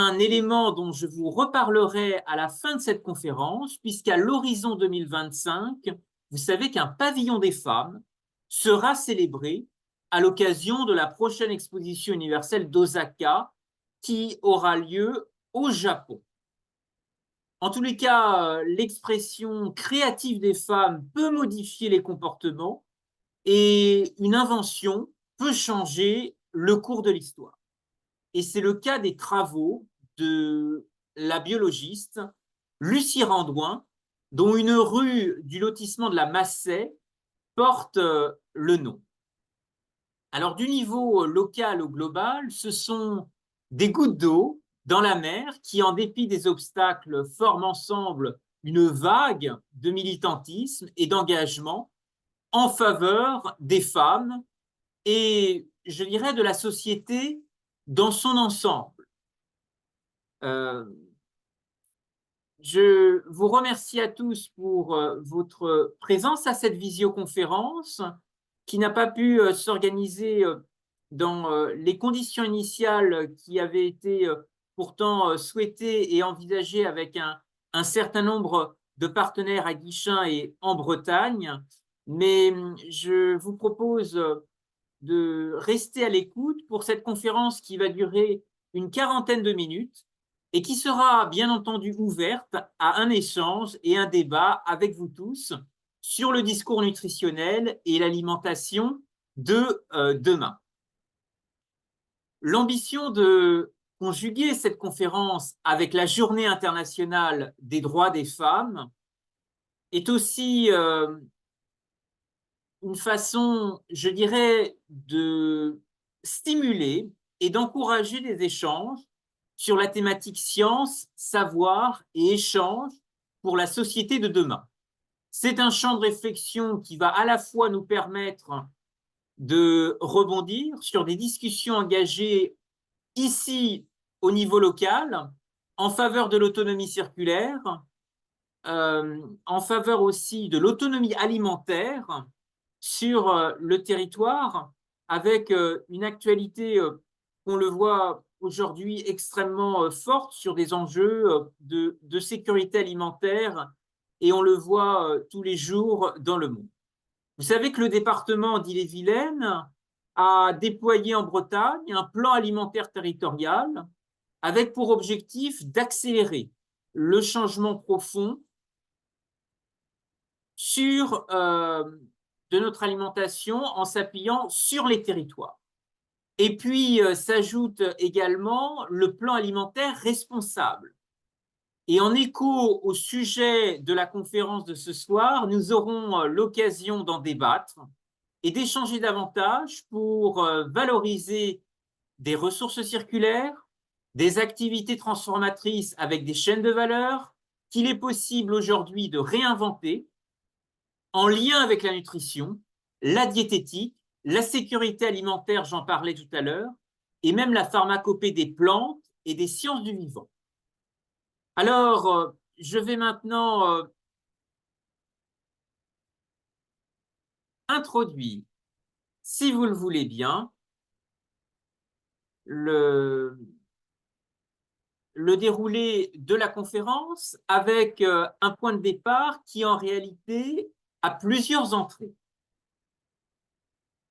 Un élément dont je vous reparlerai à la fin de cette conférence, puisqu'à l'horizon 2025, vous savez qu'un pavillon des femmes sera célébré à l'occasion de la prochaine exposition universelle d'Osaka qui aura lieu au Japon. En tous les cas, l'expression créative des femmes peut modifier les comportements et une invention peut changer le cours de l'histoire. Et c'est le cas des travaux de la biologiste Lucie Randouin, dont une rue du lotissement de la Massey porte le nom. Alors, du niveau local au global, ce sont des gouttes d'eau dans la mer qui, en dépit des obstacles, forment ensemble une vague de militantisme et d'engagement en faveur des femmes et, je dirais, de la société dans son ensemble. Je vous remercie à tous pour votre présence à cette visioconférence qui n'a pas pu s'organiser dans les conditions initiales qui avaient été pourtant souhaitées et envisagées avec un certain nombre de partenaires à Guichen et en Bretagne. Mais je vous propose de rester à l'écoute pour cette conférence qui va durer une quarantaine de minutes et qui sera bien entendu ouverte à un échange et un débat avec vous tous sur le discours nutritionnel et l'alimentation de demain. L'ambition de conjuguer cette conférence avec la Journée internationale des droits des femmes est aussi une façon, je dirais, de stimuler et d'encourager des échanges sur la thématique science, savoir et échange pour la société de demain. C'est un champ de réflexion qui va à la fois nous permettre de rebondir sur des discussions engagées ici au niveau local en faveur de l'autonomie circulaire, en faveur aussi de l'autonomie alimentaire sur le territoire, avec une actualité qu'on le voit aujourd'hui extrêmement forte sur des enjeux de sécurité alimentaire, et on le voit tous les jours dans le monde. Vous savez que le département d'Ille-et-Vilaine a déployé en Bretagne un plan alimentaire territorial avec pour objectif d'accélérer le changement profond sur de notre alimentation en s'appuyant sur les territoires. Et puis s'ajoute également le plan alimentaire responsable. Et en écho au sujet de la conférence de ce soir, nous aurons l'occasion d'en débattre et d'échanger davantage pour valoriser des ressources circulaires, des activités transformatrices avec des chaînes de valeur qu'il est possible aujourd'hui de réinventer en lien avec la nutrition, la diététique, la sécurité alimentaire, j'en parlais tout à l'heure, et même la pharmacopée des plantes et des sciences du vivant. Alors, je vais maintenant introduire, si vous le voulez bien, le déroulé de la conférence avec un point de départ qui, en réalité, a plusieurs entrées.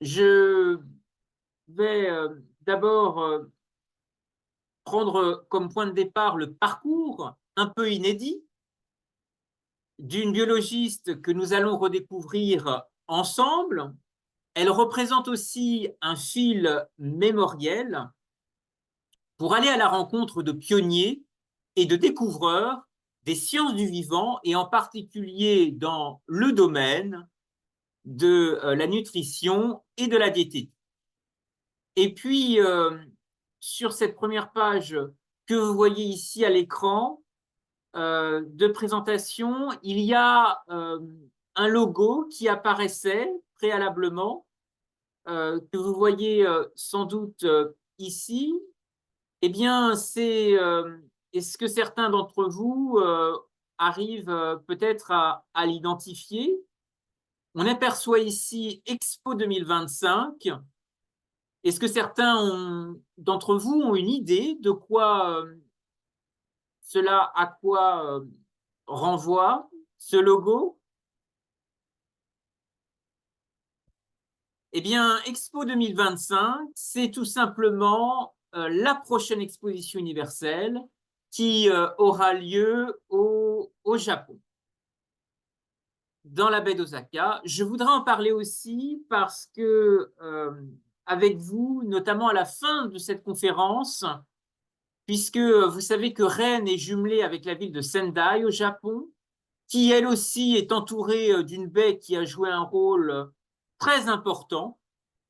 Je vais d'abord prendre comme point de départ le parcours un peu inédit d'une biologiste que nous allons redécouvrir ensemble. Elle représente aussi un fil mémoriel pour aller à la rencontre de pionniers et de découvreurs des sciences du vivant, et en particulier dans le domaine de la nutrition et de la diététique. Et puis, sur cette première page que vous voyez ici à l'écran de présentation, il y a un logo qui apparaissait préalablement, que vous voyez sans doute ici. Eh bien, c'est est-ce que certains d'entre vous arrivent peut-être à l'identifier? On aperçoit ici Expo 2025. Est-ce que certains d'entre vous ont une idée de quoi cela à quoi renvoie ce logo? Eh bien, Expo 2025, c'est tout simplement la prochaine exposition universelle qui aura lieu au Japon, dans la baie d'Osaka. Je voudrais en parler aussi parce que, avec vous, notamment à la fin de cette conférence, puisque vous savez que Rennes est jumelée avec la ville de Sendai au Japon, qui elle aussi est entourée d'une baie qui a joué un rôle très important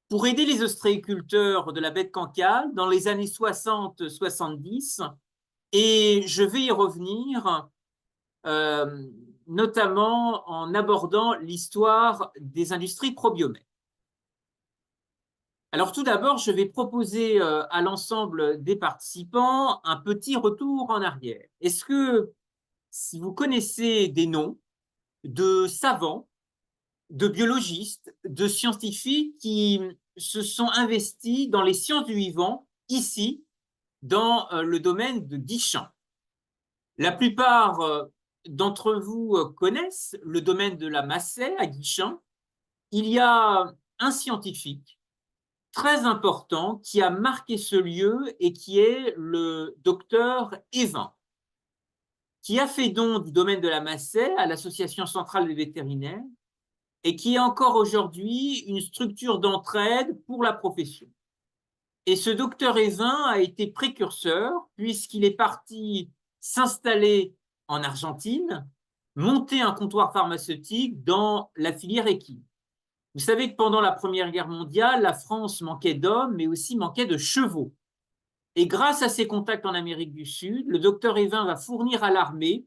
pour aider les ostréiculteurs de la baie de Cancale dans les années 60-70. Et je vais y revenir, euh, notamment en abordant l'histoire des industries probiomètres. Alors tout d'abord, je vais proposer à l'ensemble des participants un petit retour en arrière. Est-ce que si vous connaissez des noms de savants, de biologistes, de scientifiques qui se sont investis dans les sciences du vivant ici, dans le domaine de Guichen? La plupart d'entre vous connaissent le domaine de la Macée à Guichen. Il y a un scientifique très important qui a marqué ce lieu et qui est le docteur Evin, qui a fait don du domaine de la Macée à l'Association centrale des vétérinaires et qui est encore aujourd'hui une structure d'entraide pour la profession. Et ce docteur Evin a été précurseur puisqu'il est parti s'installer en Argentine, monter un comptoir pharmaceutique dans la filière équine. Vous savez que pendant la Première Guerre mondiale, la France manquait d'hommes, mais aussi manquait de chevaux. Et grâce à ses contacts en Amérique du Sud, le docteur Evin va fournir à l'armée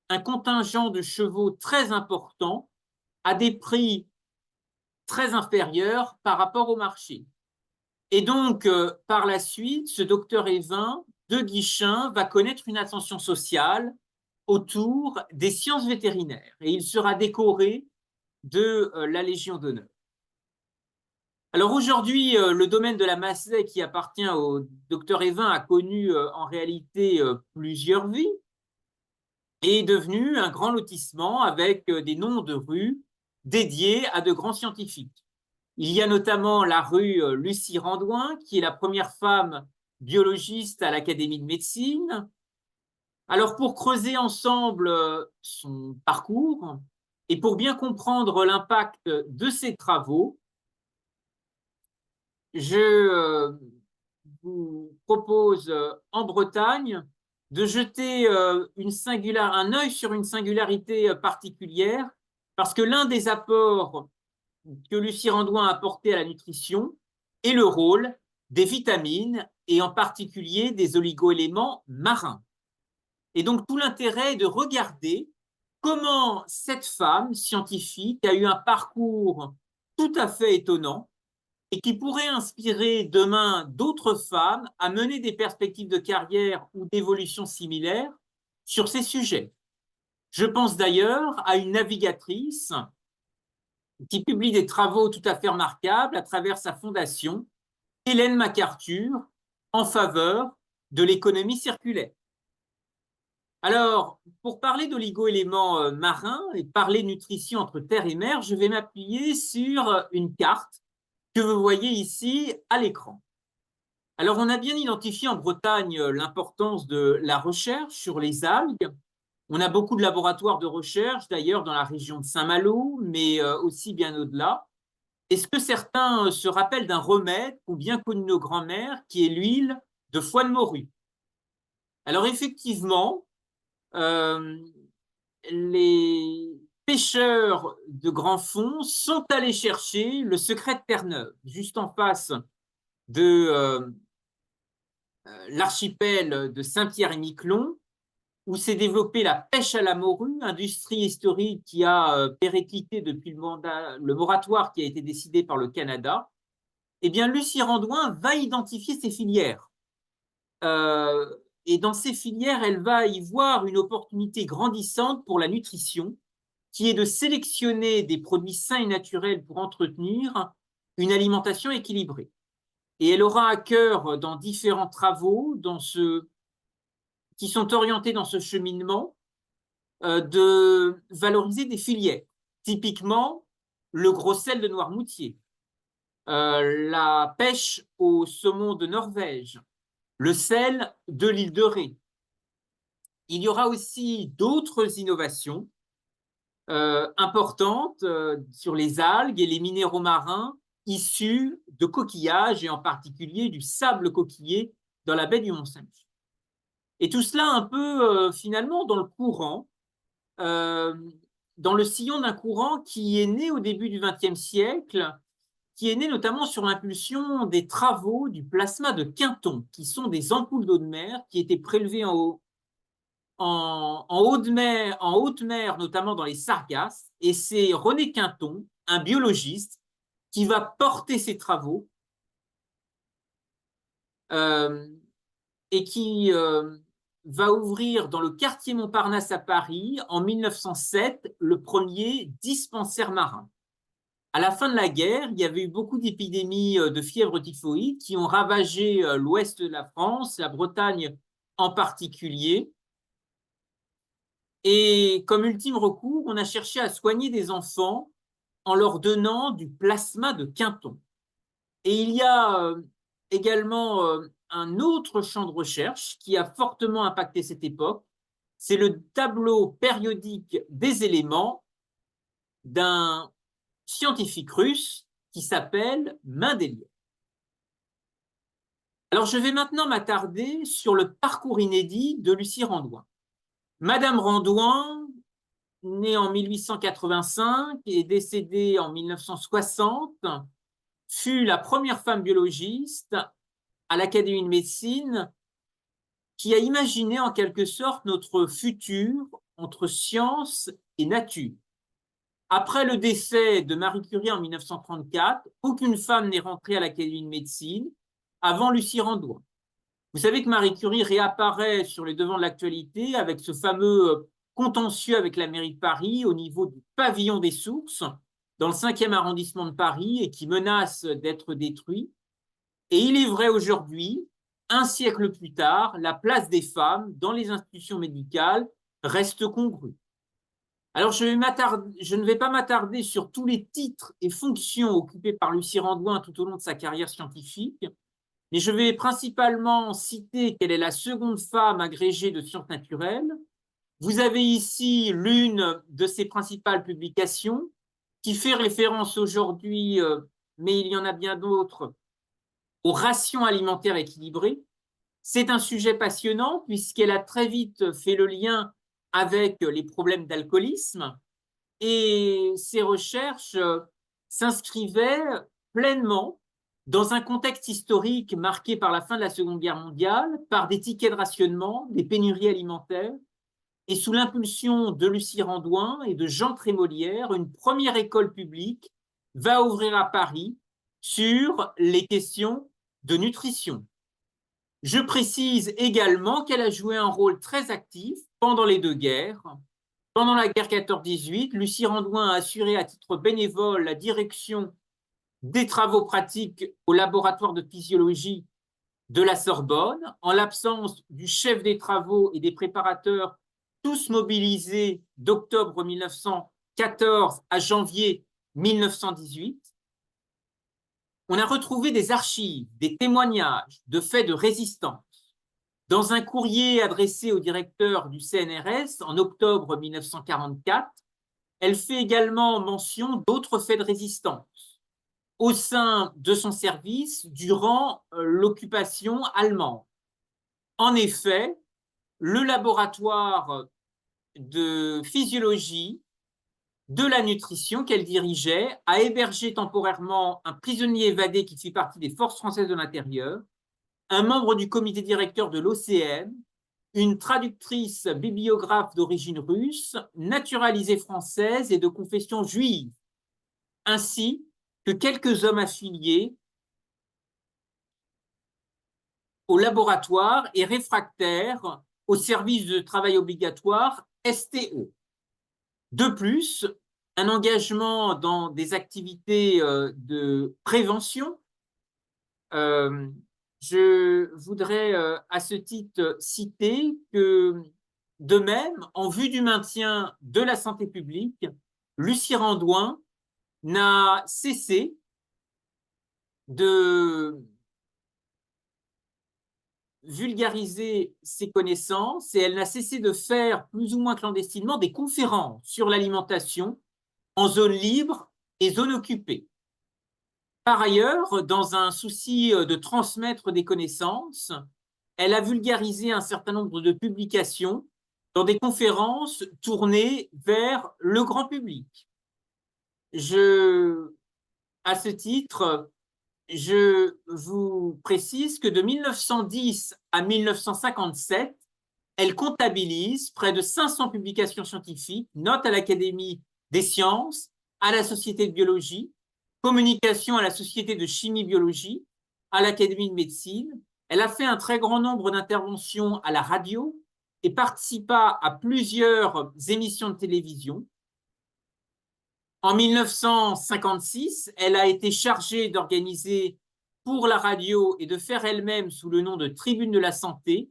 un contingent de chevaux très important à des prix très inférieurs par rapport au marché. Et donc, par la suite, ce docteur Evin de Guichen va connaître une ascension sociale autour des sciences vétérinaires et il sera décoré de la Légion d'honneur. Alors aujourd'hui, le domaine de la Macée qui appartient au docteur Evin a connu en réalité plusieurs vies et est devenu un grand lotissement avec des noms de rues dédiés à de grands scientifiques. Il y a notamment la rue Lucie Randouin, qui est la première femme biologiste à l'Académie de médecine. Alors, pour creuser ensemble son parcours et pour bien comprendre l'impact de ses travaux, je vous propose en Bretagne de jeter un œil sur une singularité particulière, parce que l'un des apports que Lucie Randouin a apporté à la nutrition est le rôle des vitamines et en particulier des oligoéléments marins. Et donc tout l'intérêt est de regarder comment cette femme scientifique a eu un parcours tout à fait étonnant et qui pourrait inspirer demain d'autres femmes à mener des perspectives de carrière ou d'évolution similaires sur ces sujets. Je pense d'ailleurs à une navigatrice qui publie des travaux tout à fait remarquables à travers sa fondation, Hélène MacArthur, en faveur de l'économie circulaire. Alors, pour parler d'oligo-éléments marins et parler nutrition entre terre et mer, je vais m'appuyer sur une carte que vous voyez ici à l'écran. Alors, on a bien identifié en Bretagne l'importance de la recherche sur les algues. On a beaucoup de laboratoires de recherche, d'ailleurs, dans la région de Saint-Malo, mais aussi bien au-delà. Est-ce que certains se rappellent d'un remède ou bien connu de nos grands-mères, qui est l'huile de foie de morue? Alors, effectivement, euh, les pêcheurs de grands fonds sont allés chercher le secret de Terre-Neuve, juste en face de l'archipel de Saint-Pierre-et-Miquelon, où s'est développée la pêche à la morue, industrie historique qui a périclité depuis le moratoire qui a été décidé par le Canada. Eh bien, Lucie Randouin va identifier ces filières. Et dans ces filières, elle va y voir une opportunité grandissante pour la nutrition, qui est de sélectionner des produits sains et naturels pour entretenir une alimentation équilibrée. Et elle aura à cœur, dans différents travaux, dans ce qui sont orientés dans ce cheminement de valoriser des filières. Typiquement, le gros sel de Noirmoutier, la pêche au saumon de Norvège, le sel de l'île de Ré. Il y aura aussi d'autres innovations importantes sur les algues et les minéraux marins issus de coquillages et en particulier du sable coquillé dans la baie du Mont-Saint-Michel. Et tout cela un peu finalement dans le courant, dans le sillon d'un courant qui est né au début du XXe siècle, qui est né notamment sur l'impulsion des travaux du plasma de Quinton, qui sont des ampoules d'eau de mer qui étaient prélevées en haute mer, notamment dans les Sargasses. Et c'est René Quinton, un biologiste, qui va porter ses travaux et qui va ouvrir dans le quartier Montparnasse à Paris, en 1907, le premier dispensaire marin. À la fin de la guerre, il y avait eu beaucoup d'épidémies de fièvre typhoïde qui ont ravagé l'ouest de la France, la Bretagne en particulier. Et comme ultime recours, on a cherché à soigner des enfants en leur donnant du plasma de Quinton. Et il y a également un autre champ de recherche qui a fortement impacté cette époque, c'est le tableau périodique des éléments d'un scientifique russe qui s'appelle Mendeleïev. Alors, je vais maintenant m'attarder sur le parcours inédit de Lucie Randouin. Madame Randouin, née en 1885 et décédée en 1960, fut la première femme biologiste à l'Académie de médecine qui a imaginé en quelque sorte notre futur entre science et nature. Après le décès de Marie Curie en 1934, aucune femme n'est rentrée à l'Académie de médecine avant Lucie Randouin. Vous savez que Marie Curie réapparaît sur les devants de l'actualité avec ce fameux contentieux avec la mairie de Paris au niveau du pavillon des sources dans le 5e arrondissement de Paris et qui menace d'être détruit. Et il est vrai aujourd'hui, un siècle plus tard, la place des femmes dans les institutions médicales reste congrue. Alors, je ne vais pas m'attarder sur tous les titres et fonctions occupés par Lucie Randouin tout au long de sa carrière scientifique, mais je vais principalement citer qu'elle est la seconde femme agrégée de sciences naturelles. Vous avez ici l'une de ses principales publications qui fait référence aujourd'hui, mais il y en a bien d'autres, aux rations alimentaires équilibrées. C'est un sujet passionnant puisqu'elle a très vite fait le lien avec les problèmes d'alcoolisme et ses recherches s'inscrivaient pleinement dans un contexte historique marqué par la fin de la Seconde Guerre mondiale, par des tickets de rationnement, des pénuries alimentaires, et sous l'impulsion de Lucie Randouin et de Jean Trémolière, une première école publique va ouvrir à Paris sur les questions de nutrition. Je précise également qu'elle a joué un rôle très actif pendant les deux guerres. Pendant la guerre 14-18, Lucie Randouin a assuré à titre bénévole la direction des travaux pratiques au laboratoire de physiologie de la Sorbonne, en l'absence du chef des travaux et des préparateurs, tous mobilisés d'octobre 1914 à janvier 1918. On a retrouvé des archives, des témoignages de faits de résistance. Dans un courrier adressé au directeur du CNRS en octobre 1944, elle fait également mention d'autres faits de résistance au sein de son service durant l'occupation allemande. En effet, le laboratoire de physiologie de la nutrition qu'elle dirigeait a hébergé temporairement un prisonnier évadé qui fit partie des forces françaises de l'intérieur, un membre du comité directeur de l'OCM, une traductrice bibliographe d'origine russe, naturalisée française et de confession juive, ainsi que quelques hommes affiliés au laboratoire et réfractaires au service de travail obligatoire STO. De plus, un engagement dans des activités de prévention je voudrais à ce titre citer que, de même, en vue du maintien de la santé publique, Lucie Randouin n'a cessé de vulgariser ses connaissances et elle n'a cessé de faire, plus ou moins clandestinement, des conférences sur l'alimentation en zone libre et zone occupée. Par ailleurs, dans un souci de transmettre des connaissances, elle a vulgarisé un certain nombre de publications dans des conférences tournées vers le grand public. À ce titre, je vous précise que de 1910 à 1957, elle comptabilise près de 500 publications scientifiques, notes à l'Académie des sciences, à la Société de biologie, communication à la Société de chimie-biologie, à l'Académie de médecine. Elle a fait un très grand nombre d'interventions à la radio et participa à plusieurs émissions de télévision. En 1956, elle a été chargée d'organiser pour la radio et de faire elle-même, sous le nom de Tribune de la Santé,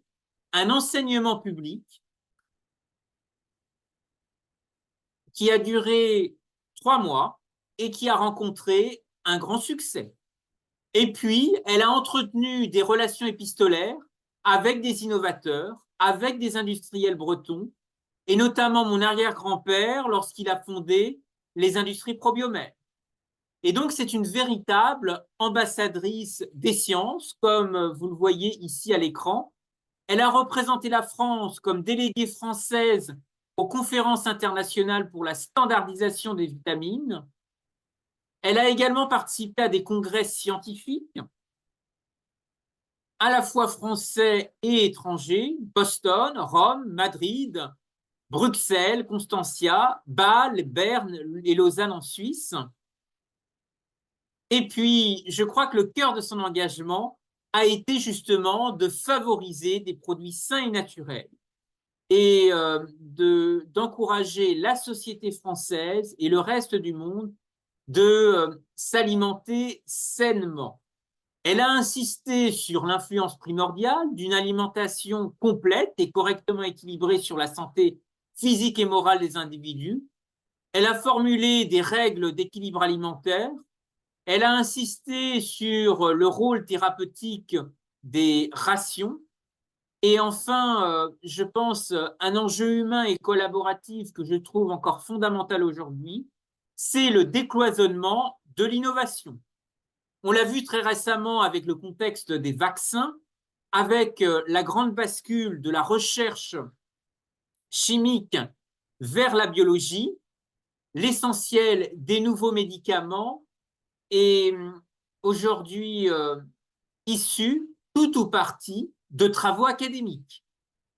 un enseignement public qui a duré 3 mois et qui a rencontré un grand succès. Et puis, elle a entretenu des relations épistolaires avec des innovateurs, avec des industriels bretons, et notamment mon arrière-grand-père lorsqu'il a fondé les industries probiomètres. Et donc, c'est une véritable ambassadrice des sciences, comme vous le voyez ici à l'écran. Elle a représenté la France comme déléguée française aux conférences internationales pour la standardisation des vitamines. Elle a également participé à des congrès scientifiques, à la fois français et étrangers, Boston, Rome, Madrid, Bruxelles, Constantia, Bâle, Berne et Lausanne en Suisse. Et puis, je crois que le cœur de son engagement a été justement de favoriser des produits sains et naturels et d'encourager la société française et le reste du monde de s'alimenter sainement. Elle a insisté sur l'influence primordiale d'une alimentation complète et correctement équilibrée sur la santé physique et morale des individus. Elle a formulé des règles d'équilibre alimentaire. Elle a insisté sur le rôle thérapeutique des rations. Et enfin, je pense, un enjeu humain et collaboratif que je trouve encore fondamental aujourd'hui, c'est le décloisonnement de l'innovation. On l'a vu très récemment avec le contexte des vaccins, avec la grande bascule de la recherche chimique vers la biologie, l'essentiel des nouveaux médicaments est aujourd'hui issu, tout ou partie, de travaux académiques.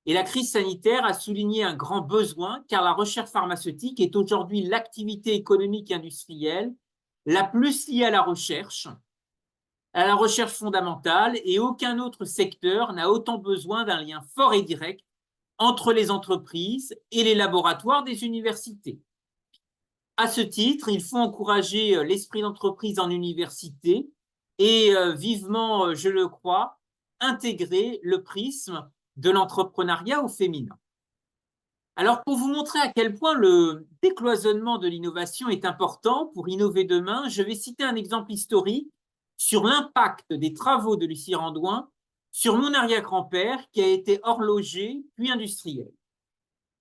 Et la crise sanitaire a souligné un grand besoin, car la recherche pharmaceutique est aujourd'hui l'activité économique et industrielle la plus liée à la recherche fondamentale, et aucun autre secteur n'a autant besoin d'un lien fort et direct entre les entreprises et les laboratoires des universités. À ce titre, il faut encourager l'esprit d'entreprise en université et vivement, je le crois, intégrer le prisme de l'entrepreneuriat au féminin. Alors, pour vous montrer à quel point le décloisonnement de l'innovation est important pour innover demain, je vais citer un exemple historique sur l'impact des travaux de Lucie Randouin sur mon arrière-grand-père qui a été horloger puis industriel.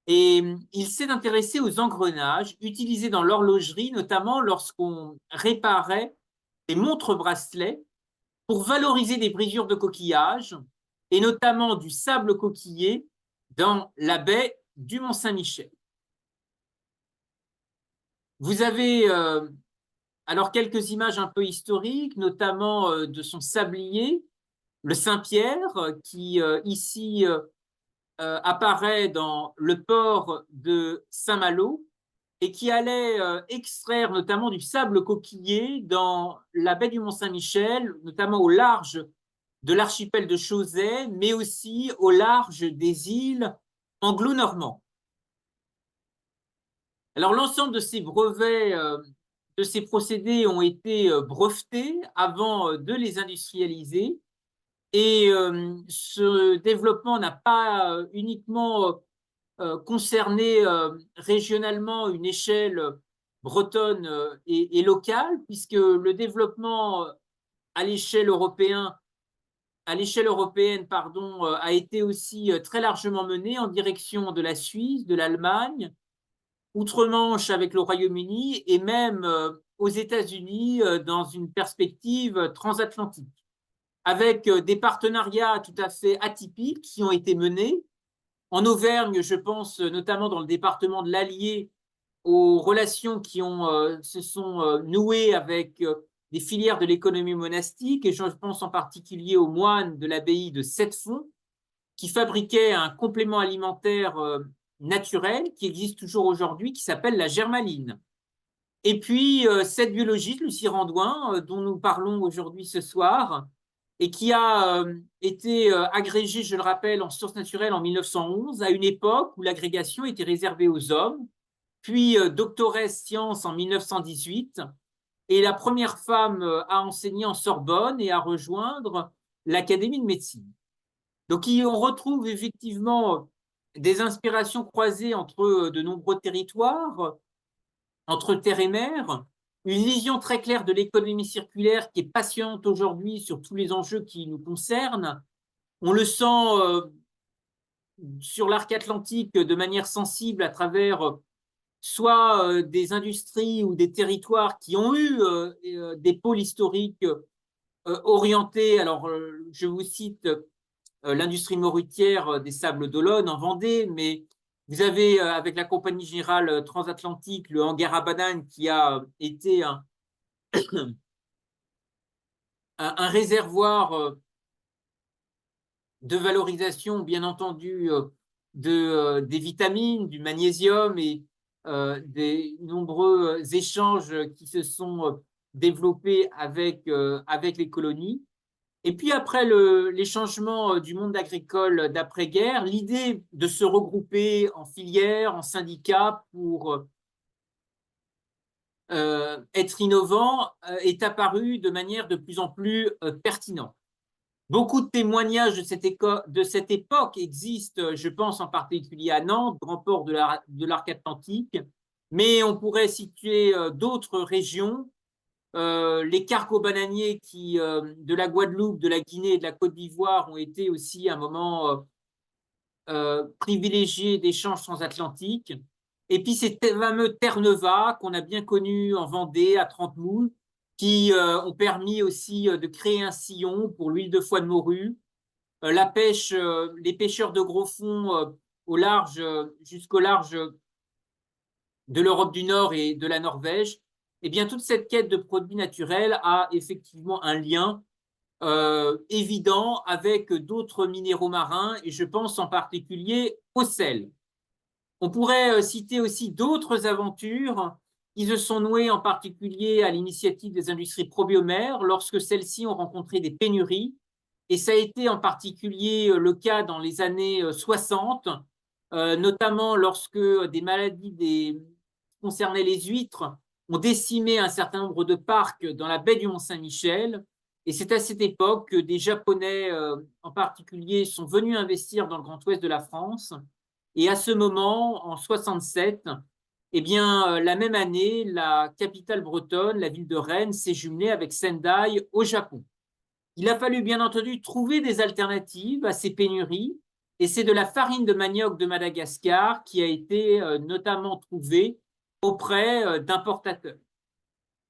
Et il s'est intéressé aux engrenages utilisés dans l'horlogerie, notamment lorsqu'on réparait des montres-bracelets pour valoriser des brisures de coquillages et notamment du sable coquillé dans la baie du Mont-Saint-Michel. Vous avez alors quelques images un peu historiques, notamment de son sablier, le Saint-Pierre, qui ici apparaît dans le port de Saint-Malo et qui allait extraire notamment du sable coquillé dans la baie du Mont-Saint-Michel, notamment au large de l'archipel de Chausey, mais aussi au large des îles anglo-normands. Alors l'ensemble de ces brevets, de ces procédés ont été brevetés avant de les industrialiser. Et ce développement n'a pas uniquement concerné régionalement une échelle bretonne et locale, puisque le développement à l'échelle européenne, a été aussi très largement mené en direction de la Suisse, de l'Allemagne, outre-Manche avec le Royaume-Uni et même aux États-Unis dans une perspective transatlantique, avec des partenariats tout à fait atypiques qui ont été menés. En Auvergne, je pense notamment dans le département de l'Allier, aux relations qui se sont nouées avec des filières de l'économie monastique, et je pense en particulier aux moines de l'abbaye de Sept-Fonds, qui fabriquaient un complément alimentaire naturel qui existe toujours aujourd'hui, qui s'appelle la germaline. Et puis, cette biologiste, Lucie Randouin, dont nous parlons aujourd'hui ce soir, et qui a été agrégée, je le rappelle, en sciences naturelles en 1911, à une époque où l'agrégation était réservée aux hommes, puis doctoresse sciences en 1918, et la première femme à enseigner en Sorbonne et à rejoindre l'Académie de médecine. Donc, on retrouve effectivement des inspirations croisées entre de nombreux territoires, entre terre et mer, une vision très claire de l'économie circulaire qui est passionnante aujourd'hui sur tous les enjeux qui nous concernent. On le sent sur l'arc atlantique de manière sensible à travers soit des industries ou des territoires qui ont eu des pôles historiques orientés. Alors, je vous cite l'industrie morutière des Sables d'Olonne en Vendée, mais vous avez avec la Compagnie Générale Transatlantique le hangar à bananes qui a été un réservoir de valorisation, bien entendu, des vitamines, du magnésium et des nombreux échanges qui se sont développés avec les colonies. Et puis après les changements du monde agricole d'après-guerre, l'idée de se regrouper en filières, en syndicats pour être innovant est apparue de manière de plus en plus pertinente. Beaucoup de témoignages de cette époque existent, je pense en particulier à Nantes, grand port de l'arc atlantique, mais on pourrait situer d'autres régions, les cargos bananiers de la Guadeloupe, de la Guinée et de la Côte d'Ivoire ont été aussi un moment privilégié d'échanges transatlantiques. Et puis ces fameux Terre-Neuva qu'on a bien connus en Vendée, à Trente-Moules, qui ont permis aussi de créer un sillon pour l'huile de foie de morue, la pêche, les pêcheurs de gros fonds au large, jusqu'au large de l'Europe du Nord et de la Norvège. Eh bien, toute cette quête de produits naturels a effectivement un lien évident avec d'autres minéraux marins, et je pense en particulier au sel. On pourrait citer aussi d'autres aventures qui se sont nouées en particulier à l'initiative des industries probiomères lorsque celles-ci ont rencontré des pénuries. Et ça a été en particulier le cas dans les années 60, notamment lorsque des maladies qui concernaient les huîtres ont décimé un certain nombre de parcs dans la baie du Mont-Saint-Michel. Et c'est à cette époque que des Japonais en particulier sont venus investir dans le Grand Ouest de la France. Et à ce moment, en 67, eh bien, la même année, la capitale bretonne, la ville de Rennes, s'est jumelée avec Sendai au Japon. Il a fallu bien entendu trouver des alternatives à ces pénuries, et c'est de la farine de manioc de Madagascar qui a été notamment trouvée auprès d'importateurs.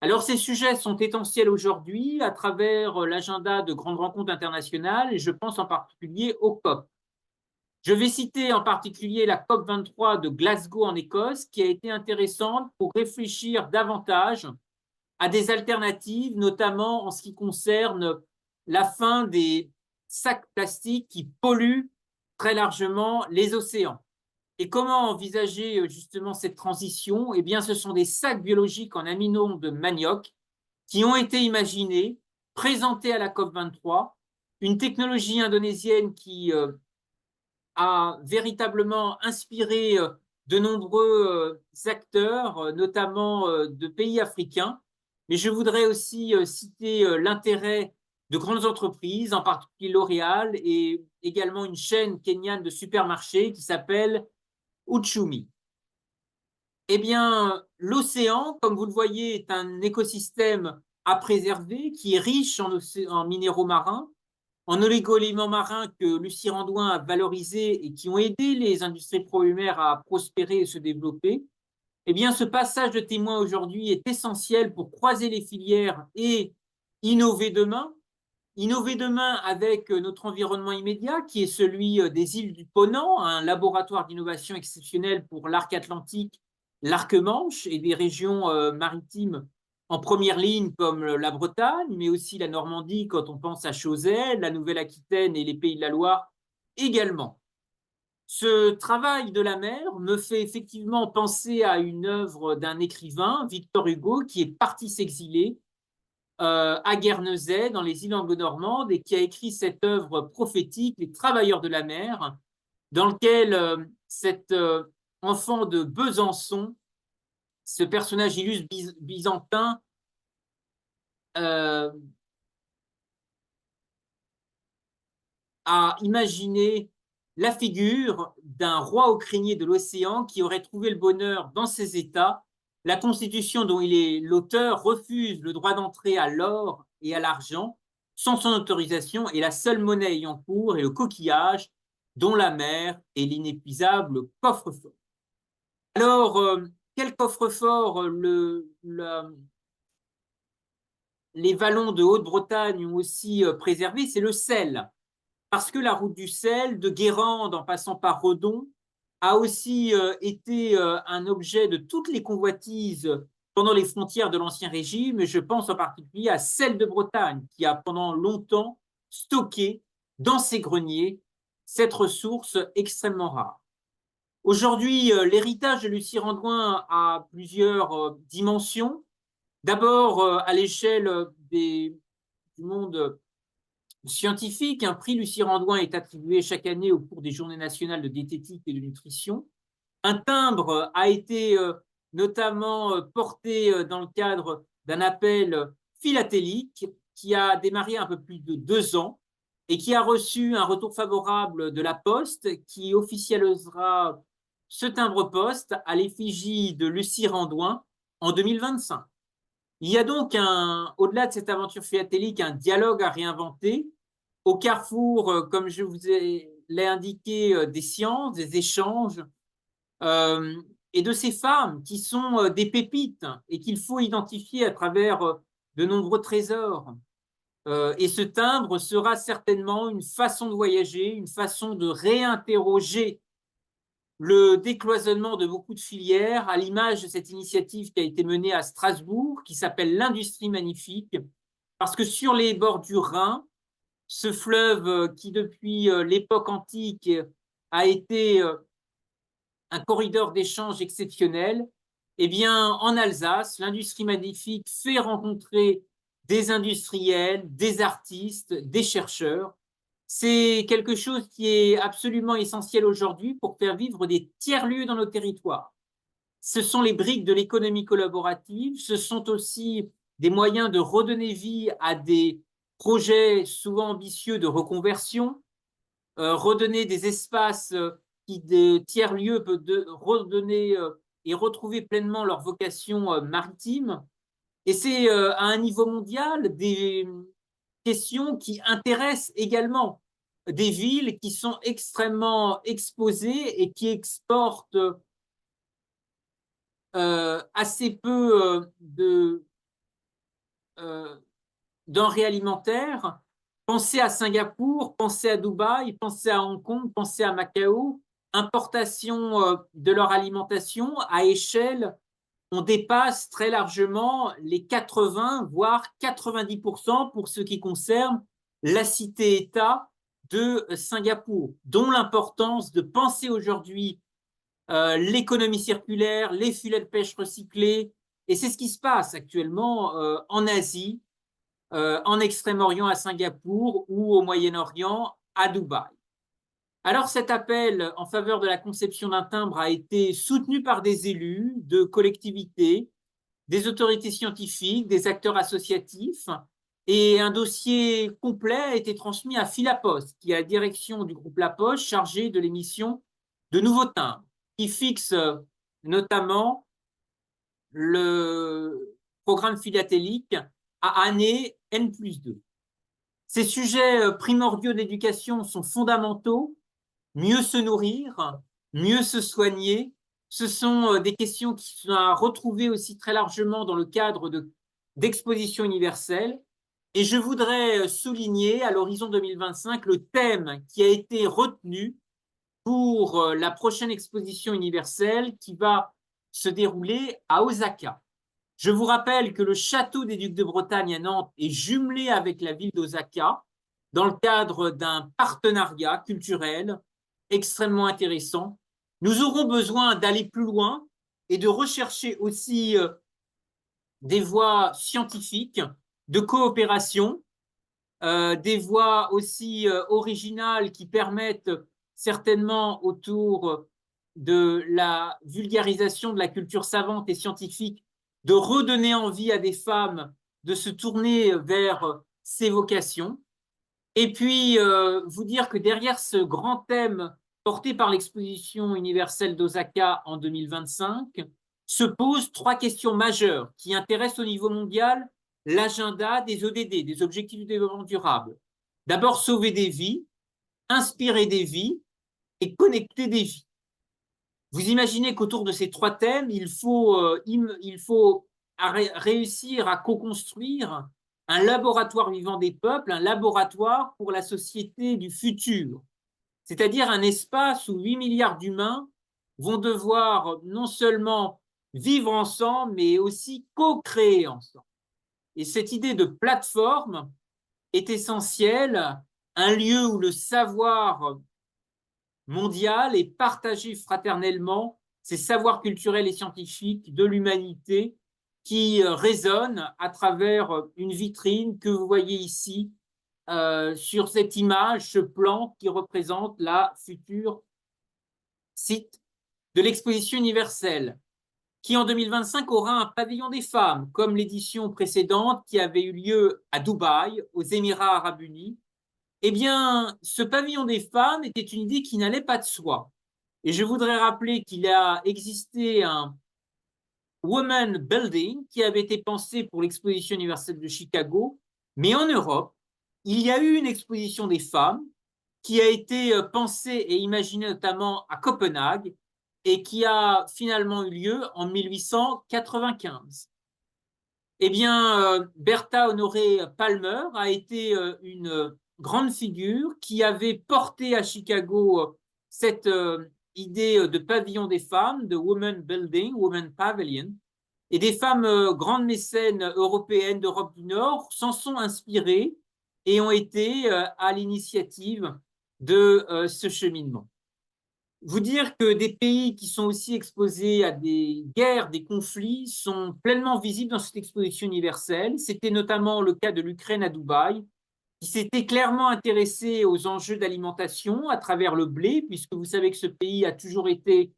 Alors ces sujets sont essentiels aujourd'hui à travers l'agenda de grandes rencontres internationales, et je pense en particulier au COP. Je vais citer en particulier la COP23 de Glasgow en Écosse, qui a été intéressante pour réfléchir davantage à des alternatives, notamment en ce qui concerne la fin des sacs plastiques qui polluent très largement les océans. Et comment envisager justement cette transition? Eh bien, ce sont des sacs biologiques en amidon de manioc qui ont été imaginés, présentés à la COP23, une technologie indonésienne qui a véritablement inspiré de nombreux acteurs, notamment de pays africains. Mais je voudrais aussi citer l'intérêt de grandes entreprises, en particulier L'Oréal, et également une chaîne kenyane de supermarchés qui s'appelle Uchumi. Eh bien, l'océan, comme vous le voyez, est un écosystème à préserver qui est riche en minéraux marins, en oligo-éléments marins que Lucie Randouin a valorisés et qui ont aidé les industries primaires à prospérer et se développer. Eh bien, ce passage de témoin aujourd'hui est essentiel pour croiser les filières et innover demain. Innover demain avec notre environnement immédiat, qui est celui des îles du Ponant, un laboratoire d'innovation exceptionnel pour l'arc atlantique, l'arc Manche et des régions maritimes en première ligne comme la Bretagne, mais aussi la Normandie quand on pense à Chausey, la Nouvelle-Aquitaine et les Pays de la Loire également. Ce travail de la mer me fait effectivement penser à une œuvre d'un écrivain, Victor Hugo, qui est parti s'exiler à Guernesey, dans les îles anglo-normandes, et qui a écrit cette œuvre prophétique, Les Travailleurs de la mer, dans lequel cet enfant de Besançon, ce personnage illustre byzantin, euh, a imaginé la figure d'un roi au crinier de l'océan qui aurait trouvé le bonheur dans ses États. La Constitution dont il est l'auteur refuse le droit d'entrée à l'or et à l'argent sans son autorisation, et la seule monnaie ayant cours est le coquillage dont la mer est l'inépuisable coffre-fort. Alors, quel coffre-fort les vallons de Haute-Bretagne ont aussi préservé? C'est le sel, parce que la route du sel, de Guérande en passant par Redon, a aussi été un objet de toutes les convoitises pendant les frontières de l'Ancien Régime. Et je pense en particulier à celle de Bretagne, qui a pendant longtemps stocké dans ses greniers cette ressource extrêmement rare. Aujourd'hui, l'héritage de Lucie Randouin a plusieurs dimensions. D'abord, à l'échelle du monde scientifique, un prix Lucie Randouin est attribué chaque année au cours des Journées nationales de diététique et de nutrition. Un timbre a été notamment porté dans le cadre d'un appel philatélique qui a démarré un peu plus de 2 ans et qui a reçu un retour favorable de la Poste, qui officialisera ce timbre-poste à l'effigie de Lucie Randouin en 2025. Il y a donc, au-delà de cette aventure philatélique, un dialogue à réinventer au carrefour, comme je vous l'ai indiqué, des sciences, des échanges, euh, et de ces femmes qui sont des pépites et qu'il faut identifier à travers de nombreux trésors. Et ce timbre sera certainement une façon de voyager, une façon de réinterroger le décloisonnement de beaucoup de filières, à l'image de cette initiative qui a été menée à Strasbourg, qui s'appelle l'Industrie magnifique, parce que sur les bords du Rhin, ce fleuve qui depuis l'époque antique a été un corridor d'échange exceptionnel, eh bien, en Alsace, l'Industrie magnifique fait rencontrer des industriels, des artistes, des chercheurs. C'est quelque chose qui est absolument essentiel aujourd'hui pour faire vivre des tiers-lieux dans nos territoires. Ce sont les briques de l'économie collaborative, ce sont aussi des moyens de redonner vie à des projets souvent ambitieux de reconversion, redonner des espaces qui, de tiers-lieux, peuvent redonner et retrouver pleinement leur vocation maritime. Et c'est à un niveau mondial des questions qui intéressent également des villes qui sont extrêmement exposées et qui exportent assez peu euh, denrées alimentaires. Pensez à Singapour, pensez à Dubaï, pensez à Hong Kong, pensez à Macao. Importation de leur alimentation à échelle, on dépasse très largement les 80, voire 90% pour ce qui concerne la cité-État de Singapour, dont l'importance de penser aujourd'hui l'économie circulaire, les filets de pêche recyclés. Et c'est ce qui se passe actuellement en Asie, en Extrême-Orient à Singapour ou au Moyen-Orient à Dubaï. Alors cet appel en faveur de la conception d'un timbre a été soutenu par des élus de collectivités, des autorités scientifiques, des acteurs associatifs. Et un dossier complet a été transmis à Philapost, qui est la direction du groupe La Poste chargée de l'émission de nouveaux timbres, qui fixe notamment le programme philatélique à année N+2. Ces sujets primordiaux d'éducation sont fondamentaux. Mieux se nourrir, mieux se soigner, ce sont des questions qui sont à retrouver aussi très largement dans le cadre d'expositions universelles. Et je voudrais souligner à l'horizon 2025 le thème qui a été retenu pour la prochaine exposition universelle qui va se dérouler à Osaka. Je vous rappelle que le château des Ducs de Bretagne à Nantes est jumelé avec la ville d'Osaka dans le cadre d'un partenariat culturel extrêmement intéressant. Nous aurons besoin d'aller plus loin et de rechercher aussi des voies scientifiques de coopération, des voies aussi originales qui permettent certainement autour de la vulgarisation de la culture savante et scientifique de redonner envie à des femmes de se tourner vers ces vocations. Et puis, vous dire que derrière ce grand thème porté par l'exposition universelle d'Osaka en 2025, se posent trois questions majeures qui intéressent au niveau mondial l'agenda des ODD, des objectifs du développement durable. D'abord, sauver des vies, inspirer des vies et connecter des vies. Vous imaginez qu'autour de ces trois thèmes, il faut réussir à co-construire un laboratoire vivant des peuples, un laboratoire pour la société du futur, c'est-à-dire un espace où 8 milliards d'humains vont devoir non seulement vivre ensemble, mais aussi co-créer ensemble. Et cette idée de plateforme est essentielle, un lieu où le savoir mondial et partager fraternellement ces savoirs culturels et scientifiques de l'humanité qui résonnent à travers une vitrine que vous voyez ici sur cette image, ce plan qui représente la future site de l'exposition universelle, qui en 2025 aura un pavillon des femmes, comme l'édition précédente qui avait eu lieu à Dubaï, aux Émirats arabes unis. Eh bien, ce pavillon des femmes était une idée qui n'allait pas de soi. Et je voudrais rappeler qu'il a existé un Women Building qui avait été pensé pour l'exposition universelle de Chicago, mais en Europe, il y a eu une exposition des femmes qui a été pensée et imaginée notamment à Copenhague et qui a finalement eu lieu en 1895. Eh bien, Bertha Honoré Palmer a été une grande figure qui avait porté à Chicago cette idée de pavillon des femmes, de Women Building, Women Pavilion, et des femmes grandes mécènes européennes d'Europe du Nord s'en sont inspirées et ont été à l'initiative de ce cheminement. Vous dire que des pays qui sont aussi exposés à des guerres, des conflits, sont pleinement visibles dans cette exposition universelle. C'était notamment le cas de l'Ukraine à Dubaï, qui s'était clairement intéressé aux enjeux d'alimentation à travers le blé, puisque vous savez que ce pays a toujours été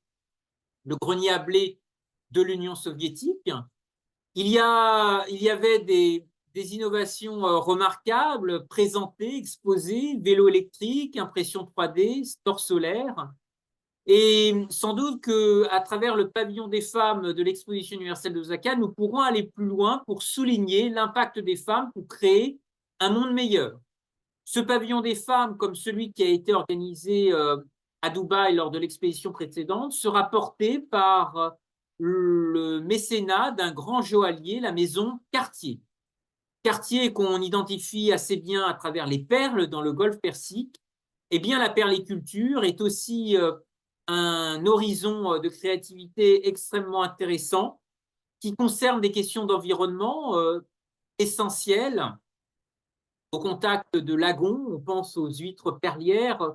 le grenier à blé de l'Union soviétique. Il y avait des innovations remarquables présentées, exposées, vélo électrique, impression 3D, store solaire. Et sans doute qu'à travers le pavillon des femmes de l'exposition universelle d'Osaka, nous pourrons aller plus loin pour souligner l'impact des femmes pour créer un monde meilleur. Ce pavillon des femmes, comme celui qui a été organisé à Dubaï lors de l'expédition précédente, sera porté par le mécénat d'un grand joaillier, la maison Cartier. Cartier qu'on identifie assez bien à travers les perles dans le golfe Persique. Eh bien, la perliculture est aussi un horizon de créativité extrêmement intéressant qui concerne des questions d'environnement essentielles au contact de lagons. On pense aux huîtres perlières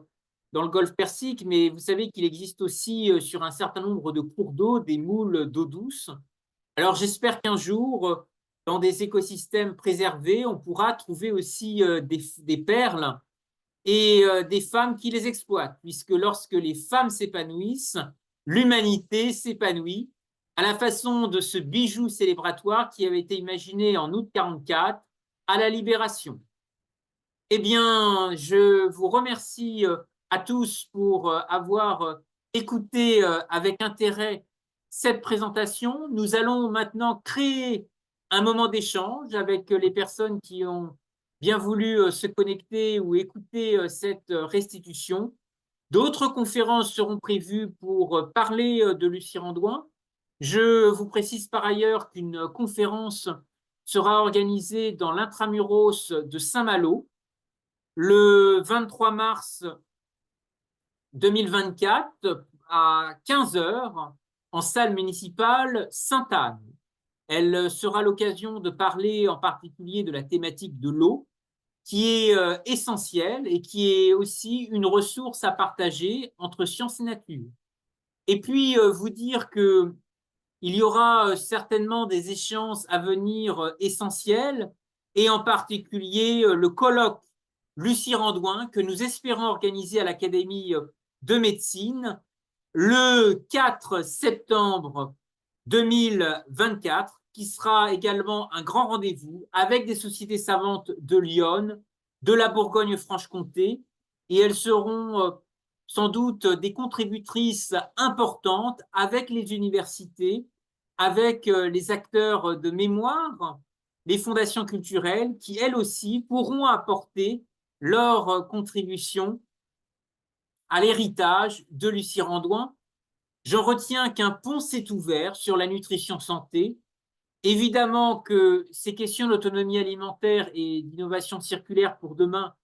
dans le golfe Persique, mais vous savez qu'il existe aussi sur un certain nombre de cours d'eau des moules d'eau douce. Alors j'espère qu'un jour, dans des écosystèmes préservés, on pourra trouver aussi des perles et des femmes qui les exploitent, puisque lorsque les femmes s'épanouissent, l'humanité s'épanouit, à la façon de ce bijou célébratoire qui avait été imaginé en août 1944 à la libération. Eh bien, je vous remercie à tous pour avoir écouté avec intérêt cette présentation. Nous allons maintenant créer un moment d'échange avec les personnes qui ont bien voulu se connecter ou écouter cette restitution. D'autres conférences seront prévues pour parler de Lucie Randouin. Je vous précise par ailleurs qu'une conférence sera organisée dans l'intramuros de Saint-Malo le 23 mars 2024 à 15 heures en salle municipale Sainte-Anne. Elle sera l'occasion de parler en particulier de la thématique de l'eau, qui est essentielle et qui est aussi une ressource à partager entre science et nature. Et puis, vous dire que il y aura certainement des échanges à venir essentiels, et en particulier le colloque Lucie Randouin que nous espérons organiser à l'Académie de médecine le 4 septembre 2024, qui sera également un grand rendez-vous avec des sociétés savantes de Lyon, de la Bourgogne-Franche-Comté, et elles seront sans doute des contributrices importantes avec les universités, avec les acteurs de mémoire, les fondations culturelles, qui elles aussi pourront apporter leur contribution à l'héritage de Lucie Randouin. J'en retiens qu'un pont s'est ouvert sur la nutrition santé. Évidemment que ces questions d'autonomie alimentaire et d'innovation circulaire pour demain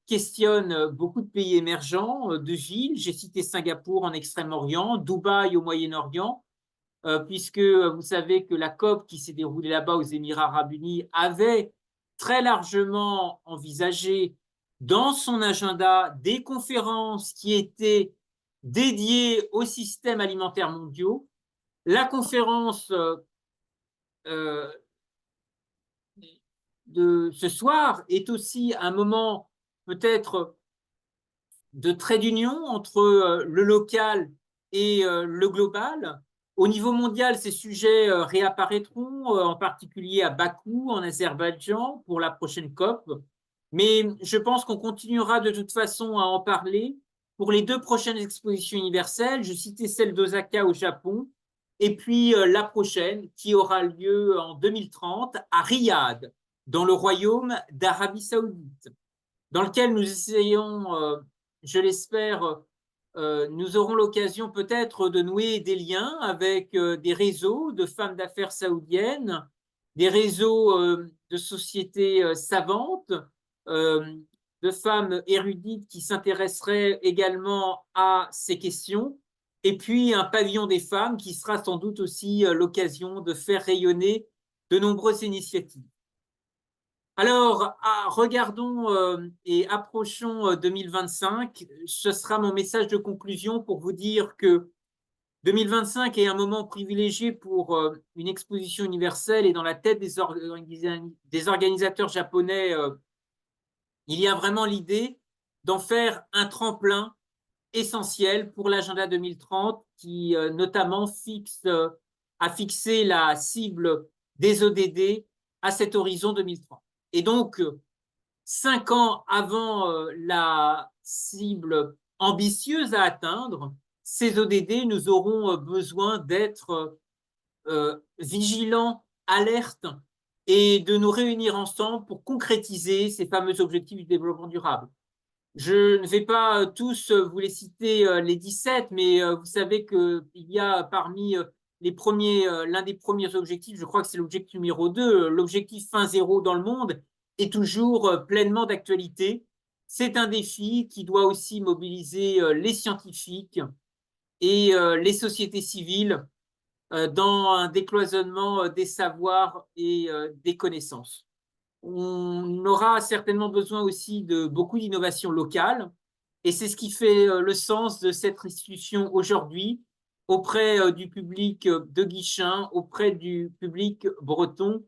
questionnent beaucoup de pays émergents, de villes. J'ai cité Singapour en Extrême-Orient, Dubaï au Moyen-Orient, puisque vous savez que la COP qui s'est déroulée là-bas aux Émirats arabes unis avait très largement envisagé dans son agenda des conférences qui étaient dédiées aux systèmes alimentaires mondiaux. La conférence de ce soir est aussi un moment peut-être de trait d'union entre le local et le global. Au niveau mondial, ces sujets réapparaîtront, en particulier à Bakou, en Azerbaïdjan, pour la prochaine COP. Mais je pense qu'on continuera de toute façon à en parler pour les 2 prochaines expositions universelles. Je citais celle d'Osaka au Japon, et puis la prochaine qui aura lieu en 2030 à Riyad, dans le royaume d'Arabie Saoudite, dans lequel nous essayons, je l'espère, nous aurons l'occasion peut-être de nouer des liens avec des réseaux de femmes d'affaires saoudiennes, des réseaux de sociétés savantes, euh, de femmes érudites qui s'intéresseraient également à ces questions, et puis un pavillon des femmes qui sera sans doute aussi l'occasion de faire rayonner de nombreuses initiatives. Alors, regardons et approchons 2025. Ce sera mon message de conclusion pour vous dire que 2025 est un moment privilégié pour une exposition universelle, et dans la tête des organisateurs japonais, il y a vraiment l'idée d'en faire un tremplin essentiel pour l'agenda 2030 qui notamment a fixé la cible des ODD à cet horizon 2030. Et donc, 5 ans avant la cible ambitieuse à atteindre, ces ODD, nous aurons besoin d'être vigilants, alertes, et de nous réunir ensemble pour concrétiser ces fameux objectifs du développement durable. Je ne vais pas tous vous les citer, les 17, mais vous savez qu'il y a parmi l'un des premiers objectifs, je crois que c'est l'objectif numéro 2, l'objectif fin zéro dans le monde est toujours pleinement d'actualité. C'est un défi qui doit aussi mobiliser les scientifiques et les sociétés civiles dans un décloisonnement des savoirs et des connaissances. On aura certainement besoin aussi de beaucoup d'innovation locale, et c'est ce qui fait le sens de cette restitution aujourd'hui auprès du public de Guichen, auprès du public breton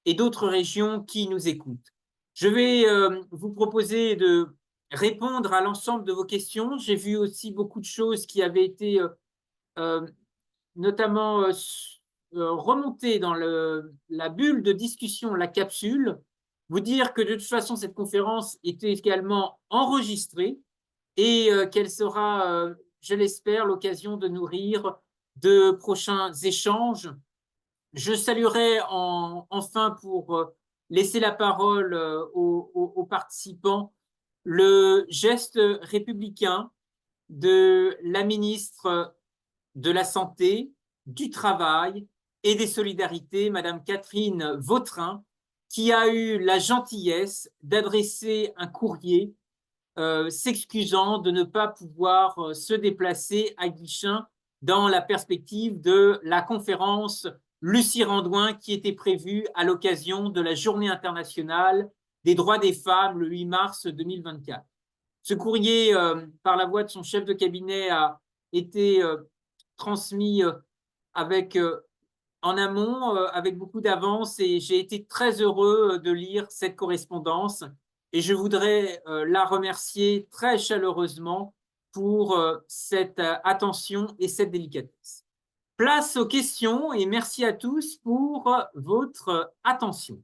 et d'autres régions qui nous écoutent. Je vais vous proposer de répondre à l'ensemble de vos questions. J'ai vu aussi beaucoup de choses qui avaient été euh, notamment remontées dans la bulle de discussion, la capsule. Vous dire que de toute façon, cette conférence est également enregistrée et qu'elle sera, je l'espère, l'occasion de nourrir de prochains échanges. Je saluerai enfin, pour laisser la parole aux participants, le geste républicain de la ministre de la Santé, du Travail et des Solidarités, Madame Catherine Vautrin, qui a eu la gentillesse d'adresser un courrier s'excusant de ne pas pouvoir se déplacer à Guichen dans la perspective de la conférence Lucie Randouin qui était prévue à l'occasion de la Journée internationale des droits des femmes le 8 mars 2024. Ce courrier, par la voix de son chef de cabinet, a été transmis avec en amont, avec beaucoup d'avance, et j'ai été très heureux de lire cette correspondance et je voudrais la remercier très chaleureusement pour cette attention et cette délicatesse. Place aux questions et merci à tous pour votre attention.